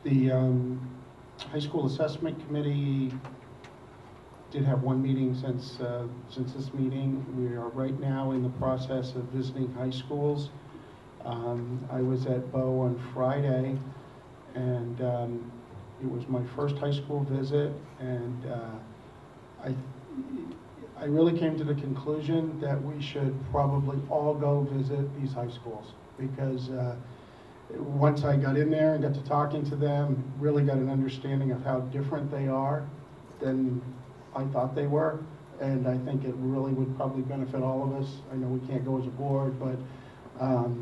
The High School Assessment Committee did have one meeting since this meeting. We are right now in the process of visiting high schools. I was at Bow on Friday, and it was my first high school visit, and I really came to the conclusion that we should probably all go visit these high schools, because once I got in there and got to talking to them, really got an understanding of how different they are than I thought they were, and I think it really would probably benefit all of us. I know we can't go as a board, but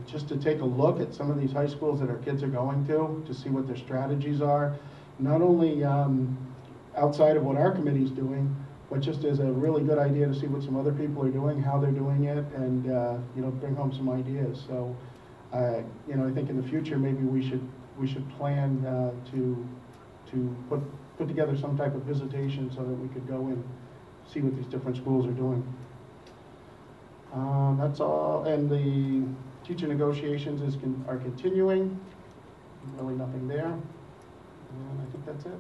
just to take a look at some of these high schools that our kids are going to see what their strategies are, not only outside of what our committee's doing, but just as a really good idea to see what some other people are doing, how they're doing it, and you know, bring home some ideas. So, you know, I think in the future maybe we should plan to put together some type of visitation so that we could go and see what these different schools are doing. That's all, and the teacher negotiations are continuing. Really nothing there, and I think that's it.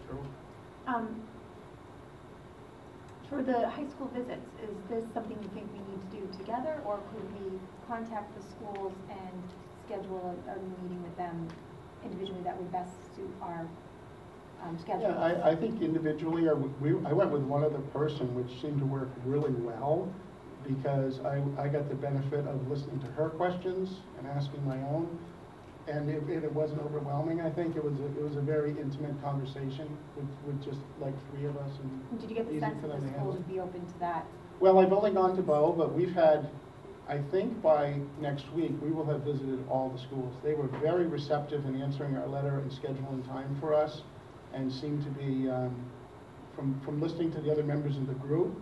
Sure. For the high school visits, is this something you think we need to do together, or could we contact the schools and schedule a meeting with them individually that would best suit our schedule? Yeah, I think individually, I went with one other person, which seemed to work really well, because I got the benefit of listening to her questions and asking my own, and it wasn't overwhelming. I think it was a very intimate conversation with just like three of us. And did you get the sense that the schools would be open to that? Well, I've only gone to Bow, but we've had, I think by next week, we will have visited all the schools. They were very receptive in answering our letter and scheduling time for us, and seemed to be, from listening to the other members of the group,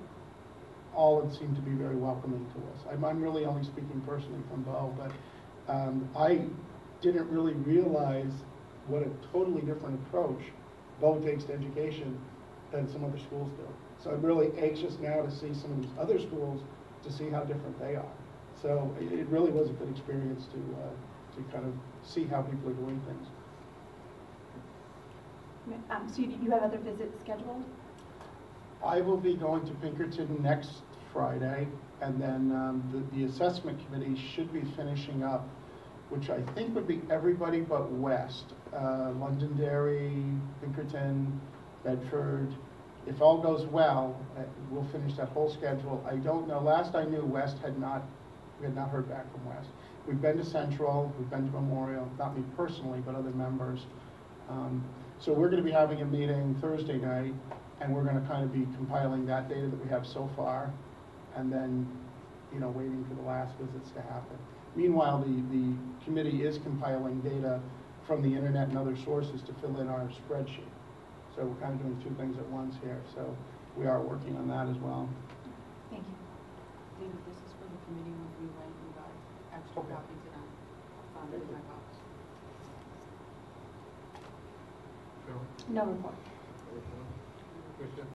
all of it seemed to be very welcoming to us. I'm really only speaking personally from Bow, but I didn't really realize what a totally different approach Bow takes to education than some other schools do. So I'm really anxious now to see some of these other schools, to see how different they are. So it really was a good experience to kind of see how people are doing things. So you have other visits scheduled? I will be going to Pinkerton next Friday, and then the assessment committee should be finishing up, which I think would be everybody but West. Londonderry, Pinkerton, Bedford. If all goes well, we'll finish that whole schedule. I don't know. Last I knew, we had not heard back from West. We've been to Central, we've been to Memorial, not me personally, but other members. So we're going to be having a meeting Thursday night, and we're going to kind of be compiling that data that we have so far, and then, you know, waiting for the last visits to happen. Meanwhile, the committee is compiling data from the internet and other sources to fill in our spreadsheet. So we're kind of doing two things at once here. So we are working on that as well. Thank you. David, this is for the committee review, right? We got extra copies of that. Found it in my box. No report.